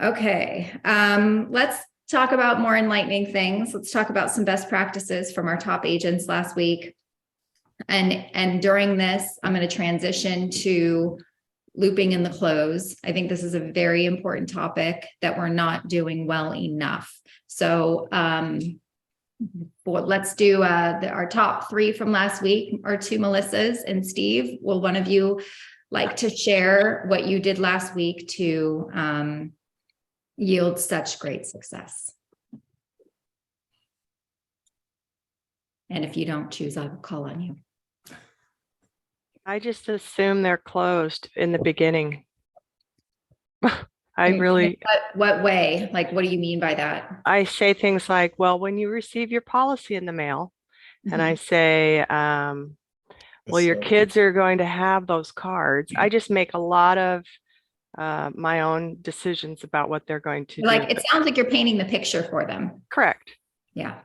Okay. Let's talk about more enlightening things. Let's talk about some best practices from our top agents last week. And during this, I'm going to transition to looping in the close. I think this is a very important topic that we're not doing well enough. So let's do our top three from last week, our two Melissas and Steve. Will one of you like to share what you did last week to yield such great success? And if you don't choose, I will call on you. I just assume they're closed in the beginning. I really, what way? Like, what do you mean by that? I say things like, well, when you receive your policy in the mail, and I say, well, your kids are going to have those cards. I just make a lot of my own decisions about what they're going to do. Like, it sounds like you're painting the picture for them. Correct. Yeah.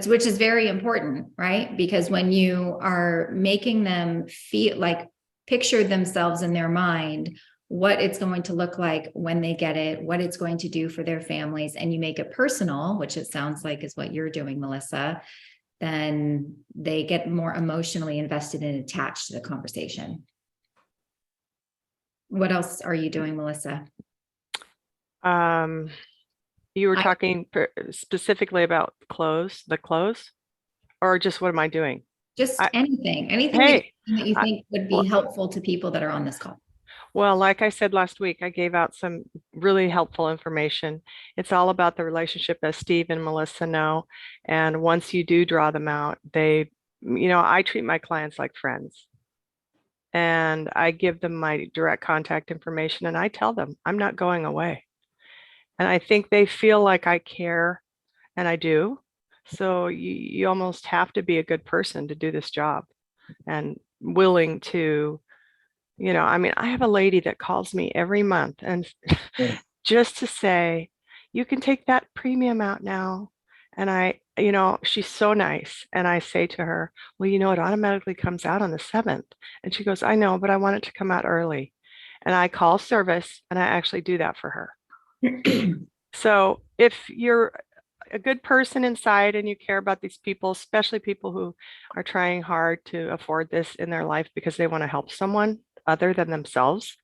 Which is very important, right? Because when you are making them feel like picture themselves in their mind, what it's going to look like when they get it, what it's going to do for their families, and you make it personal, which it sounds like is what you're doing, Melissa, then they get more emotionally invested and attached to the conversation. What else are you doing, Melissa? You were talking specifically about the close, or just what am I doing? Just anything that you think would be helpful to people that are on this call. Well, like I said last week, I gave out some really helpful information. It's all about the relationship, as Steve and Melissa know. And once you do draw them out, I treat my clients like friends. And I give them my direct contact information and I tell them I'm not going away. And I think they feel like I care, and I do. So you almost have to be a good person to do this job and willing to, I have a lady that calls me every month and just to say, you can take that premium out now. And she's so nice. And I say to her, well, it automatically comes out on the 7th. And she goes, I know, but I want it to come out early. And I call service and I actually do that for her. So if you're a good person inside and you care about these people, especially people who are trying hard to afford this in their life because they want to help someone other than themselves,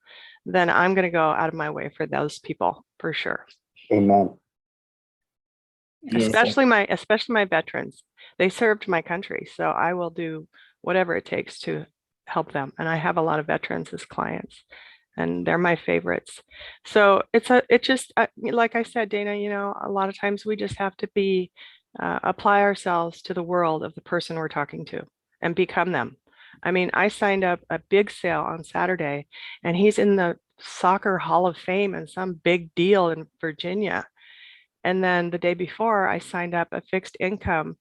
then I'm going to go out of my way for those people for sure. Amen. Especially my veterans. They served my country, so I will do whatever it takes to help them. And I have a lot of veterans as clients, and they're my favorites. So like I said, Dana, a lot of times we just have to apply ourselves to the world of the person we're talking to and become them. I mean, I signed up a big sale on Saturday, and he's in the Soccer Hall of Fame and some big deal in Virginia. And then the day before, I signed up a fixed income,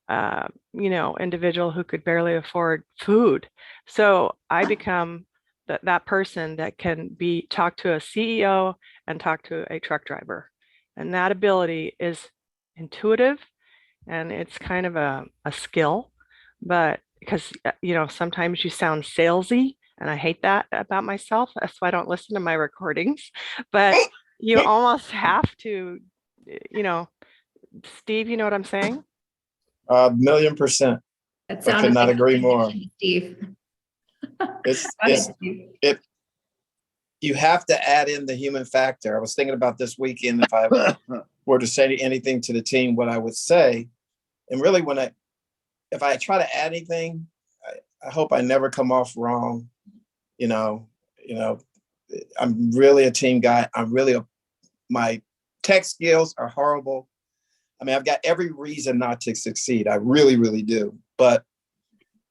individual who could barely afford food. So I become that person that can talk to a CEO and talk to a truck driver. And that ability is intuitive, and it's kind of a skill, but because, sometimes you sound salesy, and I hate that about myself. That's why I don't listen to my recordings, but you almost have to, Steve, you know what I'm saying? 1,000,000%. I could not agree more. Steve. You have to add in the human factor. I was thinking about this weekend, if I were to say anything to the team, what I would say, and really if I try to add anything, I hope I never come off wrong. I'm really a team guy. My tech skills are horrible. I mean, I've got every reason not to succeed. I really, really do. But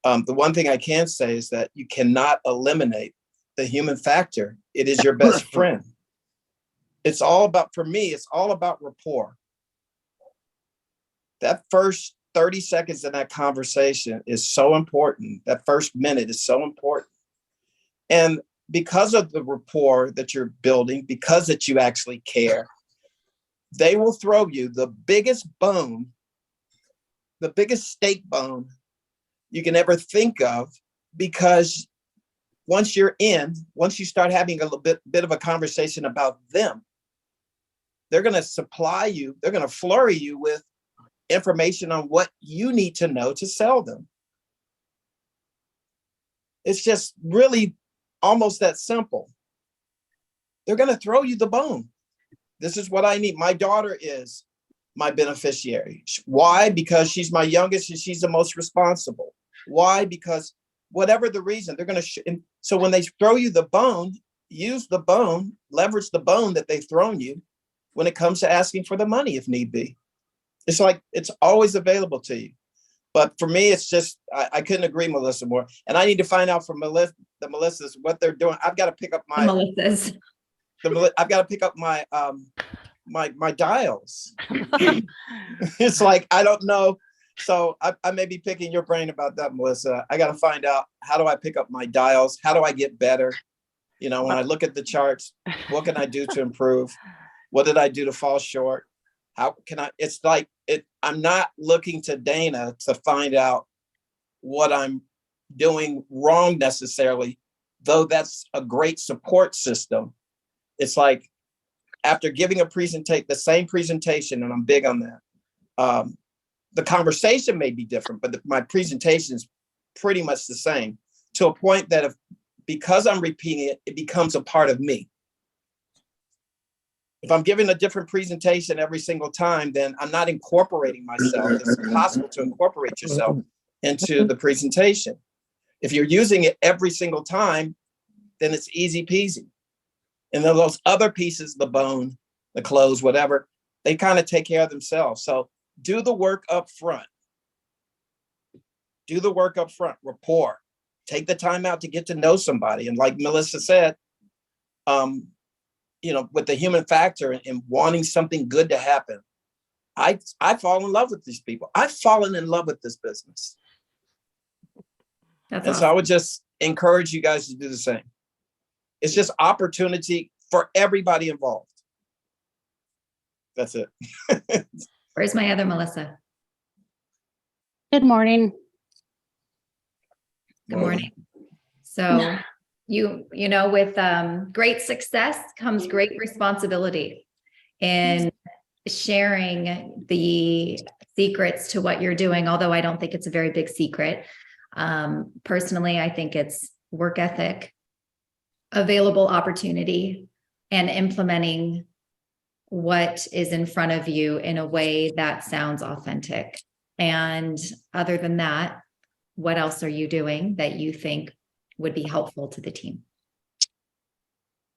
the one thing I can say is that you cannot eliminate the human factor. It is your best friend. For me, it's all about rapport. That first 30 seconds in that conversation is so important. That first minute is so important. And because of the rapport that you're building, because that you actually care, they will throw you the biggest bone, the biggest steak bone you can ever think of, because once you start having a little bit of a conversation about them, they're going to supply you, they're going to flurry you with information on what you need to know to sell them. It's just really almost that simple. They're going to throw you the bone. This is what I need. My daughter is my beneficiary. Why? Because she's my youngest and she's the most responsible. Why? Because whatever the reason, they're going to. So when they throw you the bone, use the bone, leverage the bone that they've thrown you when it comes to asking for the money if need be. It's like it's always available to you. But for me, it's just, I couldn't agree, Melissa, more. And I need to find out from the Melissas what they're doing. I've got to pick up my Melissa's. I've got to pick up my my dials. It's like, I don't know. So I may be picking your brain about that, Melissa. I got to find out, how do I pick up my dials? How do I get better? You know, when I look at the charts, what can I do to improve? What did I do to fall short? How can I, it's like, I'm not looking to Dana to find out what I'm doing wrong necessarily, though that's a great support system. It's like, after giving the same presentation, and I'm big on that, the conversation may be different, but my presentation is pretty much the same, to a point that because I'm repeating it, it becomes a part of me. If I'm giving a different presentation every single time, then I'm not incorporating myself. It's impossible to incorporate yourself into the presentation. If you're using it every single time, then it's easy peasy. And then those other pieces, the bone, the clothes, whatever, they kind of take care of themselves. So do the work up front. Do the work up front, rapport. Take the time out to get to know somebody. And like Melissa said, you know, with the human factor and wanting something good to happen, I fall in love with these people. I've fallen in love with this business. That's And awesome. so I would just encourage you guys to do the same. It's just opportunity for everybody involved. That's it. Where's my other Melissa? Good morning. Good morning. So you know, with great success comes great responsibility, and sharing the secrets to what you're doing, although I don't think it's a very big secret. Personally, I think it's work ethic, available opportunity, and implementing what is in front of you in a way that sounds authentic. And other than that, what else are you doing that you think would be helpful to the team?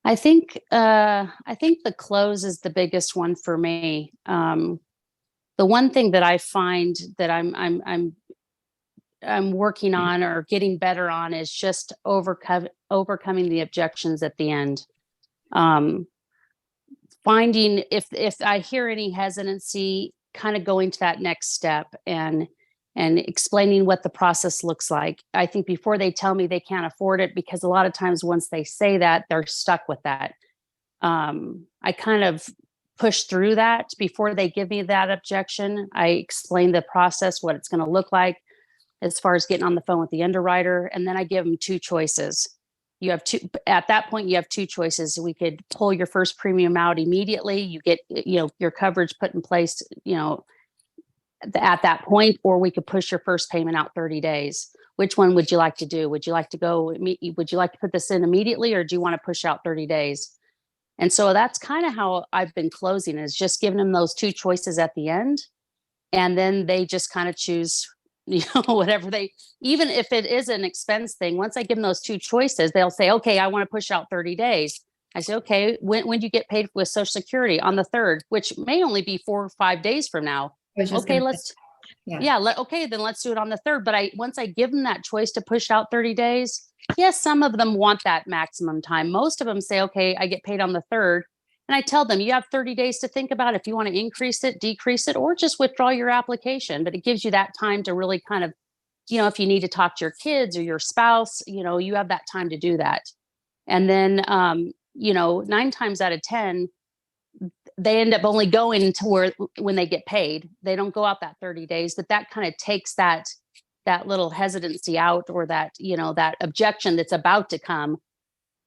I think the close is the biggest one for me. The one thing that I find that I'm working on or getting better on is just overcoming the objections at the end. Finding if I hear any hesitancy, kind of going to that next step and explaining what the process looks like. I think before they tell me they can't afford it, because a lot of times once they say that, they're stuck with that. I kind of push through that before they give me that objection. I explain the process, what it's going to look like as far as getting on the phone with the underwriter. And then I give them two choices. At that point, you have two choices. We could pull your first premium out immediately. You get, your coverage put in place, at that point, or we could push your first payment out 30 days. Which one would you like to do? Would you like to put this in immediately, or do you want to push out 30 days? And so that's kind of how I've been closing, is just giving them those two choices at the end. And then they just kind of choose, whatever even if it is an expense thing, once I give them those two choices, they'll say, okay, I want to push out 30 days. I say, okay, when do you get paid with Social Security? On the 3rd, which may only be 4 or 5 days from now. Okay, then let's do it on the 3rd. But once I give them that choice to push out 30 days, yes, some of them want that maximum time. Most of them say, okay, I get paid on the 3rd. And I tell them, you have 30 days to think about if you want to increase it, decrease it, or just withdraw your application. But it gives you that time to really kind of, if you need to talk to your kids or your spouse, you have that time to do that. And then, 9 times out of 10, they end up only going to when they get paid. They don't go out that 30 days, but that kind of takes that that little hesitancy out, or that, that objection that's about to come,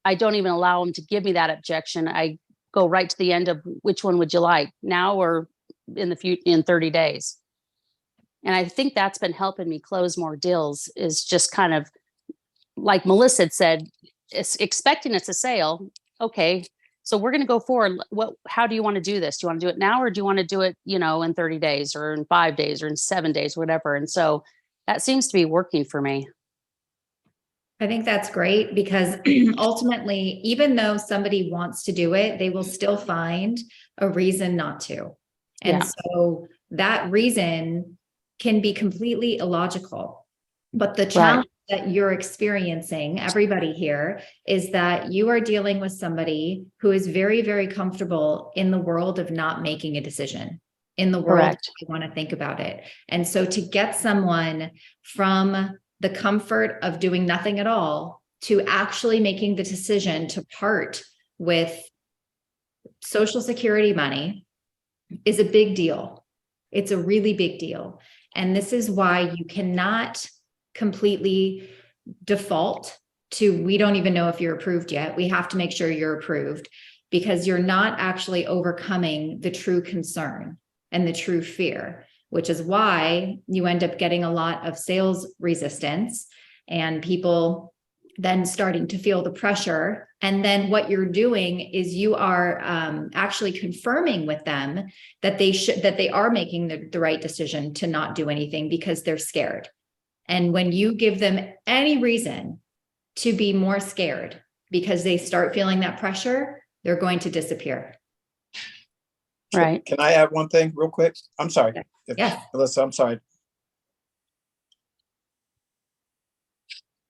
I don't even allow them to give me that objection. I go right to the end of, which one would you like, now or in the future, in 30 days? And I think that's been helping me close more deals, is just kind of like Melissa had said, expecting it's a sale. Okay, so we're going to go forward. How do you want to do this? Do you want to do it now, or do you want to do it, in 30 days or in 5 days or in 7 days, whatever? And so that seems to be working for me. I think that's great, because ultimately, even though somebody wants to do it, they will still find a reason not to. And Yeah. so that reason can be completely illogical. But the challenge that you're experiencing, everybody here, is that you are dealing with somebody who is very, very comfortable in the world of not making a decision, in the world you want to think about it. And so to get someone from the comfort of doing nothing at all to actually making the decision to part with Social Security money is a big deal. It's a really big deal. And this is why you cannot completely default to, we don't even know if you're approved yet. We have to make sure you're approved, because you're not actually overcoming the true concern and the true fear, which is why you end up getting a lot of sales resistance and people then starting to feel the pressure. And then what you're doing is you are actually confirming with them that they are making the right decision to not do anything because they're scared. And when you give them any reason to be more scared because they start feeling that pressure, they're going to disappear. Right. Can I add one thing real quick? I'm sorry. Yeah. Melissa, I'm sorry.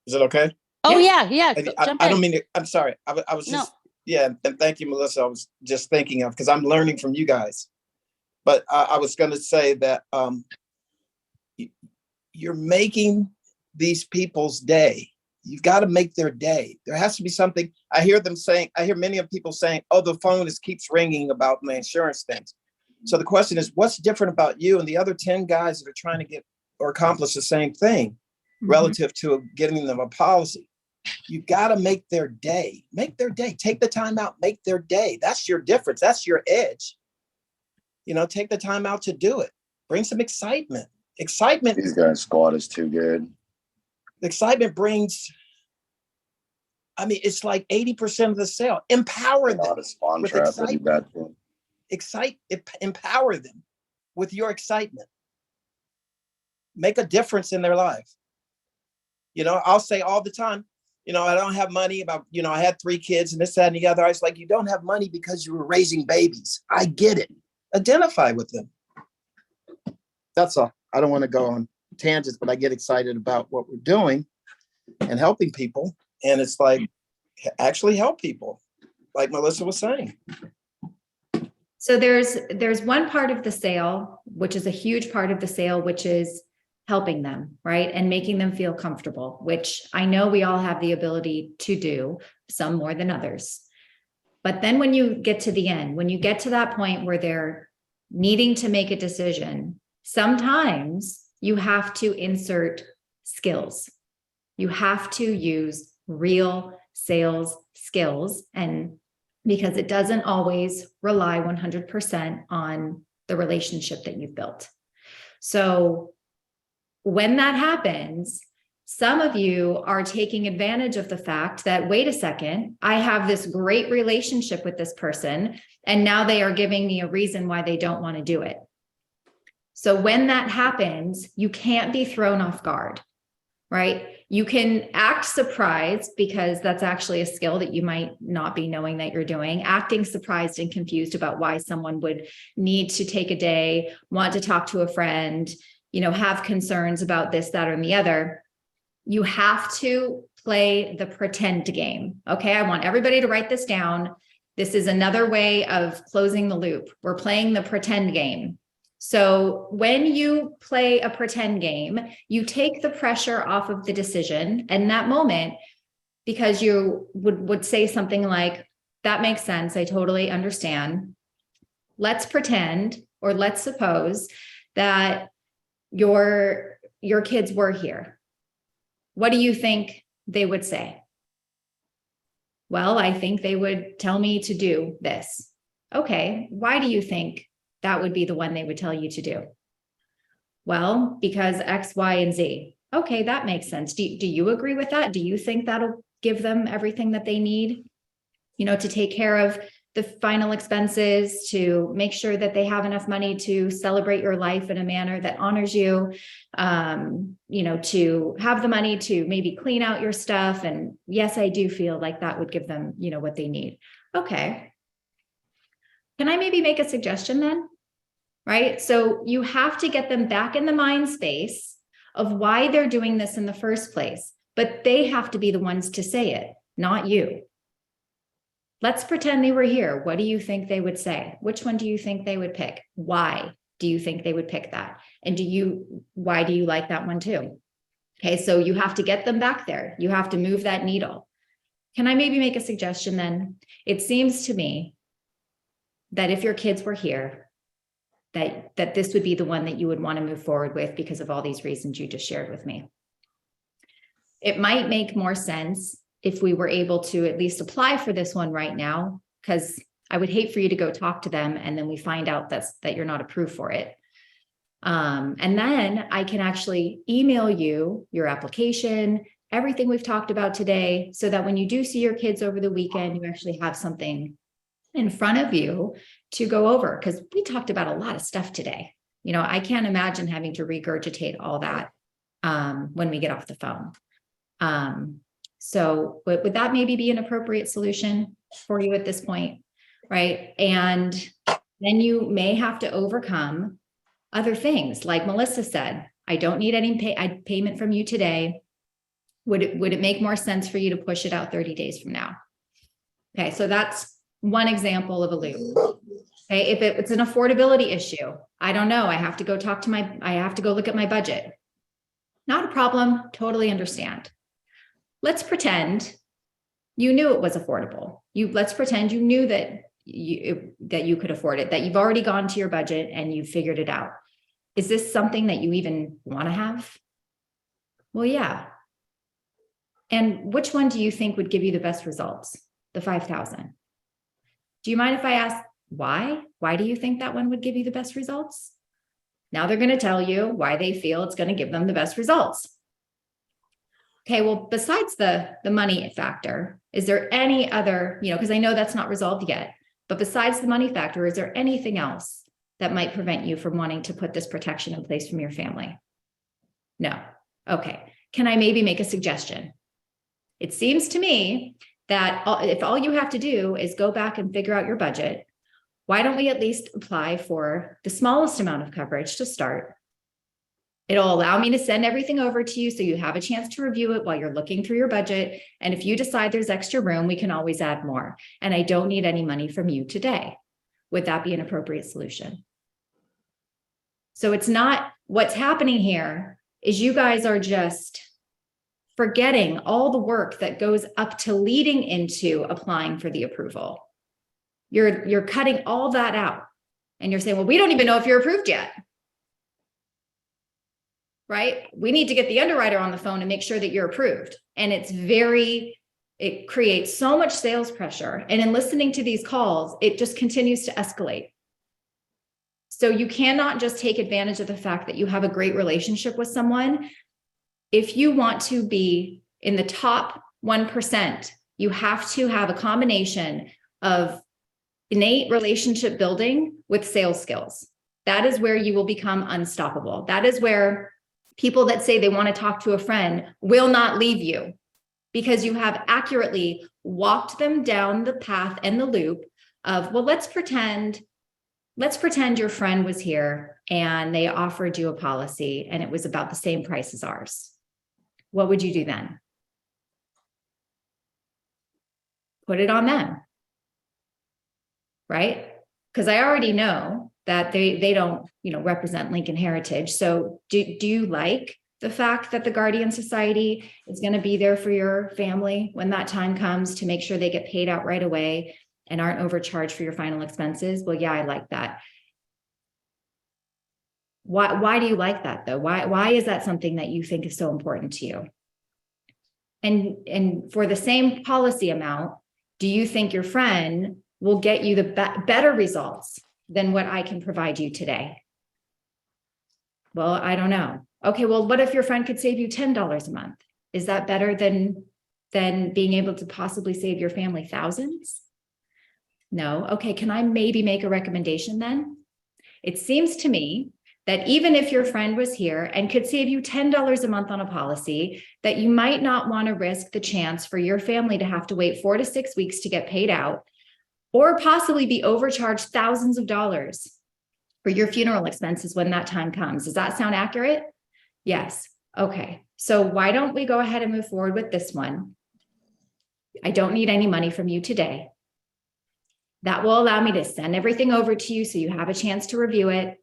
Is it okay? Oh, yeah. I don't mean to, I'm sorry. I was just, yeah. And thank you, Melissa. I was just thinking of, because I'm learning from you guys. But I was going to say that you're making these people's day. You've got to make their day. There has to be something. I hear many of people saying, oh, the phone keeps ringing about my insurance things. So the question is, what's different about you and the other 10 guys that are trying to get or accomplish the same thing relative to getting them a policy? You got to make their day. Make their day. Take the time out. Make their day. That's your difference. That's your edge. Take the time out to do it. Bring some excitement. Excitement. These guys' squad is too good. Excitement brings, it's like 80% of the sale. Empower them with excitement. Empower them with your excitement. Make a difference in their life. I'll say all the time, I don't have money I had 3 kids and this, that, and the other. I was like, you don't have money because you were raising babies. I get it. Identify with them. That's all. I don't want to go on tangents, but I get excited about what we're doing and helping people. And it's like, actually help people, like Melissa was saying. So there's one part of the sale, which is a huge part of the sale, which is helping them, right? And making them feel comfortable, which I know we all have the ability to do, some more than others. But then when you get to the end, when you get to that point where they're needing to make a decision, sometimes you have to insert skills. You have to use real sales skills, and because it doesn't always rely 100% on the relationship that you've built. So when that happens, some of you are taking advantage of the fact that, wait a second, I have this great relationship with this person, and now they are giving me a reason why they don't want to do it. So when that happens, you can't be thrown off guard, right? You can act surprised, because that's actually a skill that you might not be knowing that you're doing, acting surprised and confused about why someone would need to take a day, want to talk to a friend, have concerns about this, that, or the other. You have to play the pretend game. Okay, I want everybody to write this down. This is another way of closing the loop. We're playing the pretend game. So when you play a pretend game, you take the pressure off of the decision in that moment, because you would say something like, that makes sense. I totally understand. Let's pretend, or let's suppose that your your kids were here, what do you think they would say? Well, I think they would tell me to do this. Okay, why do you think that would be the one they would tell you to do? Well, because X, Y, and Z. Okay, that makes sense. Do you agree with that? Do you think that'll give them everything that they need, to take care of the final expenses, to make sure that they have enough money to celebrate your life in a manner that honors you, to have the money to maybe clean out your stuff. And yes, I do feel like that would give them, what they need. Okay. Can I maybe make a suggestion then? Right? So you have to get them back in the mind space of why they're doing this in the first place, but they have to be the ones to say it, not you. Let's pretend they were here. What do you think they would say? Which one do you think they would pick? Why do you think they would pick that? And why do you like that one too? Okay, so you have to get them back there. You have to move that needle. Can I maybe make a suggestion then? It seems to me that if your kids were here, that this would be the one that you would want to move forward with because of all these reasons you just shared with me. It might make more sense if we were able to at least apply for this one right now, because I would hate for you to go talk to them and then we find out that you're not approved for it. And then I can actually email you your application, everything we've talked about today, so that when you do see your kids over the weekend, you actually have something in front of you to go over, because we talked about a lot of stuff today. I can't imagine having to regurgitate all that when we get off the phone. So would that maybe be an appropriate solution for you at this point, right? And then you may have to overcome other things. Like Melissa said, I don't need any payment from you today. Would it make more sense for you to push it out 30 days from now? Okay, so that's one example of a loop. Okay, if it's an affordability issue, I don't know. I have to go look at my budget. Not a problem, totally understand. Let's pretend you knew it was affordable. Let's pretend you knew that you could afford it, that you've already gone to your budget and you've figured it out. Is this something that you even want to have? Well, yeah. And which one do you think would give you the best results? The 5,000. Do you mind if I ask why? Why do you think that one would give you the best results? Now they're going to tell you why they feel it's going to give them the best results. Okay, well, besides the money factor, is there any other, because I know that's not resolved yet, but besides the money factor, is there anything else that might prevent you from wanting to put this protection in place from your family? No. Okay. Can I maybe make a suggestion? It seems to me that if all you have to do is go back and figure out your budget, why don't we at least apply for the smallest amount of coverage to start? It'll allow me to send everything over to you so you have a chance to review it while you're looking through your budget. And if you decide there's extra room, we can always add more. And I don't need any money from you today. Would that be an appropriate solution? So it's not, what's happening here is you guys are just forgetting all the work that goes up to leading into applying for the approval. You're cutting all that out and you're saying, well, we don't even know if you're approved yet. Right? We need to get the underwriter on the phone and make sure that you're approved. And it creates so much sales pressure. And in listening to these calls, it just continues to escalate. So you cannot just take advantage of the fact that you have a great relationship with someone. If you want to be in the top 1%, you have to have a combination of innate relationship building with sales skills. That is where you will become unstoppable. That is where people that say they want to talk to a friend will not leave you, because you have accurately walked them down the path and the loop of, well, let's pretend your friend was here and they offered you a policy and it was about the same price as ours. What would you do then? Put it on them, right? Because I already know that they don't, represent Lincoln Heritage. So do you like the fact that the Guardian Society is going to be there for your family when that time comes to make sure they get paid out right away and aren't overcharged for your final expenses? Well, yeah, I like that. Why do you like that though? Why is that something that you think is so important to you? And for the same policy amount, do you think your friend will get you the better results than what I can provide you today? Well, I don't know. Okay, well, what if your friend could save you $10 a month? Is that better than being able to possibly save your family thousands? No. Okay, can I maybe make a recommendation then? It seems to me that even if your friend was here and could save you $10 a month on a policy, that you might not want to risk the chance for your family to have to wait 4 to 6 weeks to get paid out, or possibly be overcharged thousands of dollars for your funeral expenses when that time comes. Does that sound accurate? Yes. Okay. So why don't we go ahead and move forward with this one? I don't need any money from you today. That will allow me to send everything over to you so you have a chance to review it,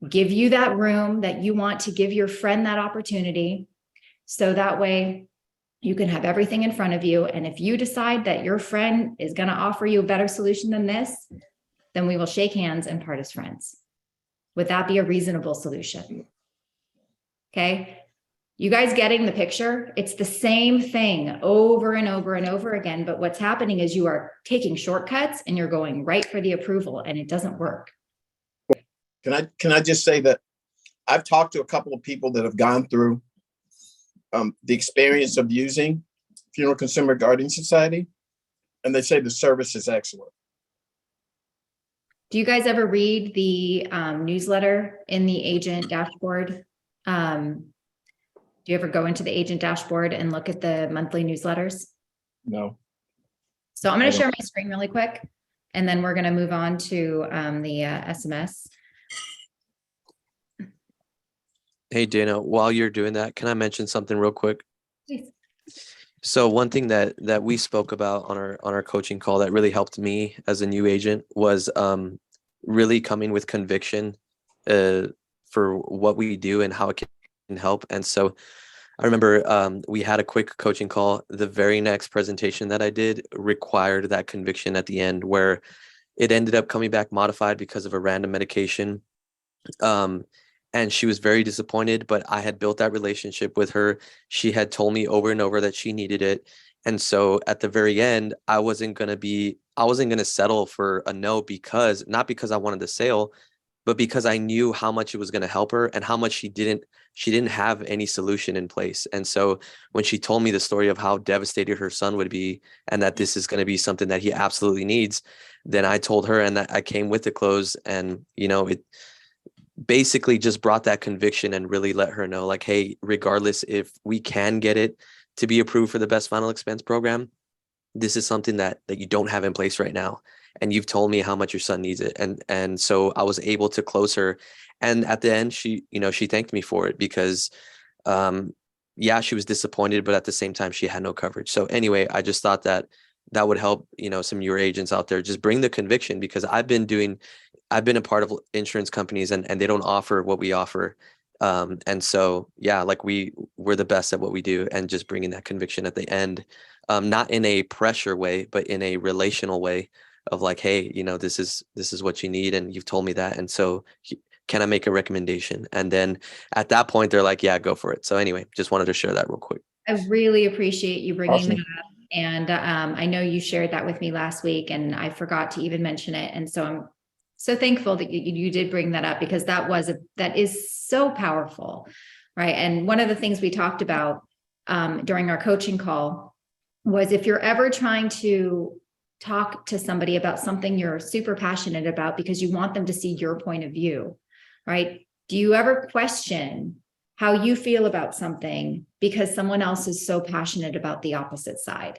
give you that room that you want to give your friend that opportunity. So that way you can have everything in front of you. And if you decide that your friend is going to offer you a better solution than this, then we will shake hands and part as friends. Would that be a reasonable solution? Okay. You guys getting the picture? It's the same thing over and over and over again. But what's happening is you are taking shortcuts and you're going right for the approval, and it doesn't work. Can I just say that I've talked to a couple of people that have gone through the experience of using Funeral Consumer Guardian Society, and they say the service is excellent. Do you guys ever read the newsletter in the agent dashboard? Do you ever go into the agent dashboard and look at the monthly newsletters? No. So I'm going to share my screen really quick, and then we're going to move on to the SMS. Hey, Dana, while you're doing that, can I mention something real quick? Please. So one thing that we spoke about on our coaching call that really helped me as a new agent was really coming with conviction for what we do and how it can help. And so I remember we had a quick coaching call. The very next presentation that I did required that conviction at the end, where it ended up coming back modified because of a random medication. And she was very disappointed, but I had built that relationship with her. She had told me over and over that she needed it. And so at the very end, I wasn't going to settle for a no, not because I wanted the sale, but because I knew how much it was going to help her and how much she didn't have any solution in place. And so when she told me the story of how devastated her son would be and that this is going to be something that he absolutely needs, then I told her, and that I came with the close, and, it basically just brought that conviction and really let her know, like, hey, regardless if we can get it to be approved for the best final expense program, this is something that you don't have in place right now. And you've told me how much your son needs it. And so I was able to close her. And at the end, she thanked me for it because, she was disappointed, but at the same time, she had no coverage. So anyway, I just thought that would help, some newer agents out there, just bring the conviction, because I've been a part of insurance companies and they don't offer what we offer. And so, like we're the best at what we do, and just bringing that conviction at the end, not in a pressure way, but in a relational way of like, hey, this is what you need. And you've told me that. And so can I make a recommendation? And then at that point, they're like, yeah, go for it. So anyway, just wanted to share that real quick. I really appreciate you bringing Awesome. that up. And I know you shared that with me last week, and I forgot to even mention it. And so I'm so thankful that you did bring that up, because that is so powerful, right? And one of the things we talked about during our coaching call was, if you're ever trying to talk to somebody about something you're super passionate about because you want them to see your point of view, right? Do you ever question how you feel about something because someone else is so passionate about the opposite side?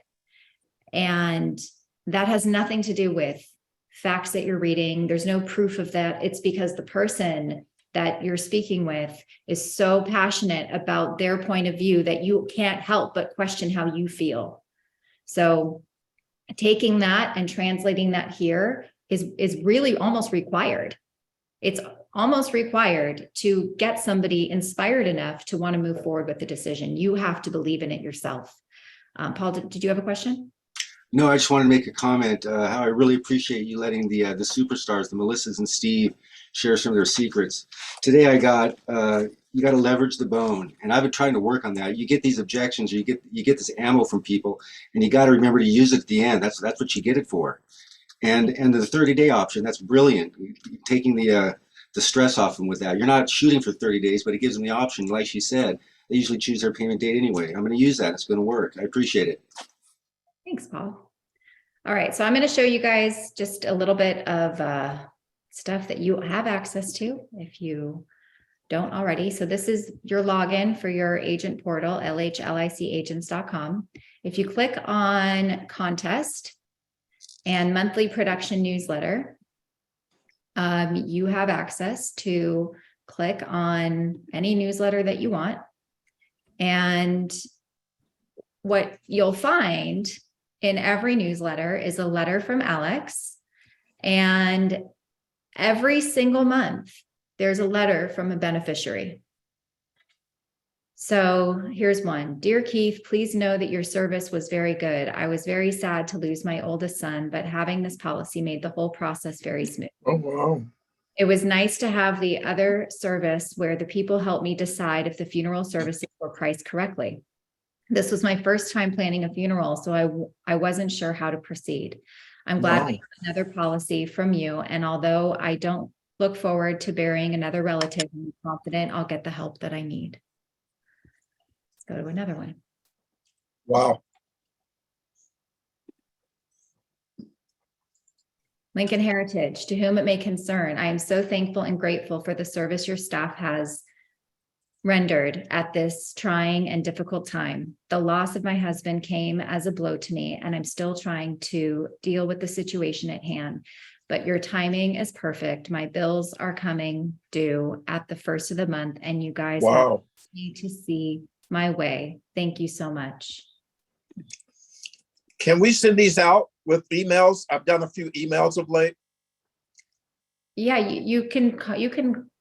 And that has nothing to do with facts that you're reading. There's no proof of that. It's because the person that you're speaking with is so passionate about their point of view that you can't help but question how you feel. So taking that and translating that here is really almost required. It's almost required to get somebody inspired enough to want to move forward with the decision. You have to believe in it yourself. Paul, did you have a question? No, I just wanted to make a comment, how I really appreciate you letting the superstars, the Melissas and Steve, share some of their secrets. Today I got, you got to leverage the bone, and I've been trying to work on that. You get these objections, or you get this ammo from people, and you got to remember to use it at the end. That's what you get it for. And the 30-day option, that's brilliant. Taking the stress off them with that. You're not shooting for 30 days, but it gives them the option. Like she said, they usually choose their payment date anyway. I'm going to use that. It's going to work. I appreciate it. Thanks, Paul. All right, so I'm going to show you guys just a little bit of stuff that you have access to if you don't already. So this is your login for your agent portal, lhlicagents.com. If you click on contest and monthly production newsletter, you have access to click on any newsletter that you want. And what you'll find in every newsletter is a letter from Alex. And every single month, there's a letter from a beneficiary. So here's one. Dear Keith, please know that your service was very good. I was very sad to lose my oldest son, but having this policy made the whole process very smooth. Oh, wow. It was nice to have the other service where the people helped me decide if the funeral services were priced correctly. This was my first time planning a funeral, so I wasn't sure how to proceed. I'm glad we have another policy from you, and although I don't look forward to burying another relative, I'm confident I'll get the help that I need. Let's go to another one. Wow. Lincoln Heritage, to whom it may concern, I am so thankful and grateful for the service your staff has rendered at this trying and difficult time. The loss of my husband came as a blow to me, and I'm still trying to deal with the situation at hand. But your timing is perfect. My bills are coming due at the first of the month, and you guys need to see my way. Thank you so much. Can we send these out with emails? I've done a few emails of late. Yeah, you can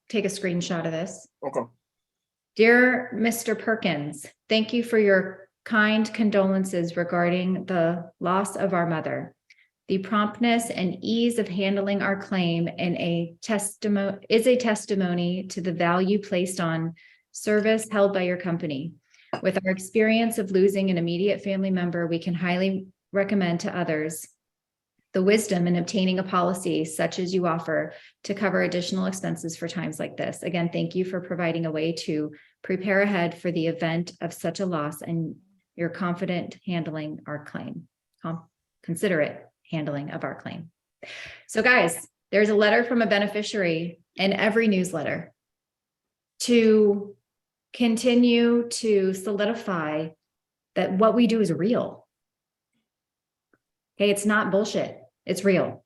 take a screenshot of this. Okay. Dear Mr. Perkins, thank you for your kind condolences regarding the loss of our mother. The promptness and ease of handling our claim is a testimony to the value placed on service held by your company. With our experience of losing an immediate family member, we can highly recommend to others the wisdom in obtaining a policy such as you offer to cover additional expenses for times like this. Again, thank you for providing a way to prepare ahead for the event of such a loss and your confident handling our claim, considerate handling of our claim. So guys, there's a letter from a beneficiary in every newsletter to continue to solidify that what we do is real. Okay, it's not bullshit. It's real.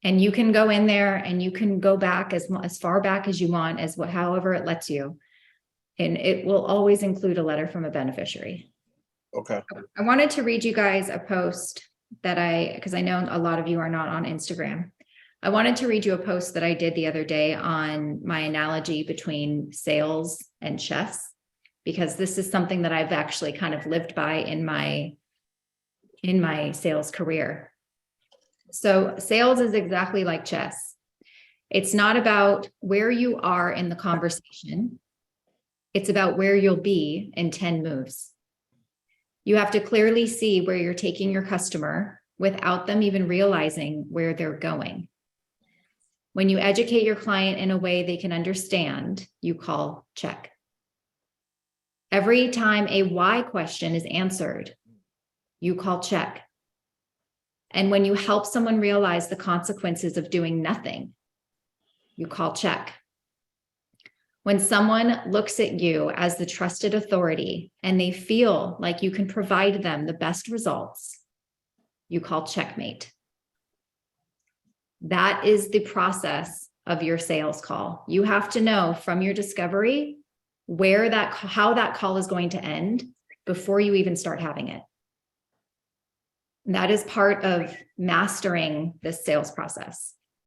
And you can go in there and you can go back as far back as you want, however it lets you. And it will always include a letter from a beneficiary. Okay. I wanted to read you guys a post that because I know a lot of you are not on Instagram. I wanted to read you a post that I did the other day on my analogy between sales and chess, because this is something that I've actually kind of lived by in my sales career. So sales is exactly like chess. It's not about where you are in the conversation. It's about where you'll be in 10 moves. You have to clearly see where you're taking your customer without them even realizing where they're going. When you educate your client in a way they can understand, you call check. Every time a why question is answered, you call check. And when you help someone realize the consequences of doing nothing, you call check. When someone looks at you as the trusted authority and they feel like you can provide them the best results, you call checkmate. That is the process of your sales call. You have to know from your discovery how that call is going to end before you even start having it. And that is part of mastering this sales process.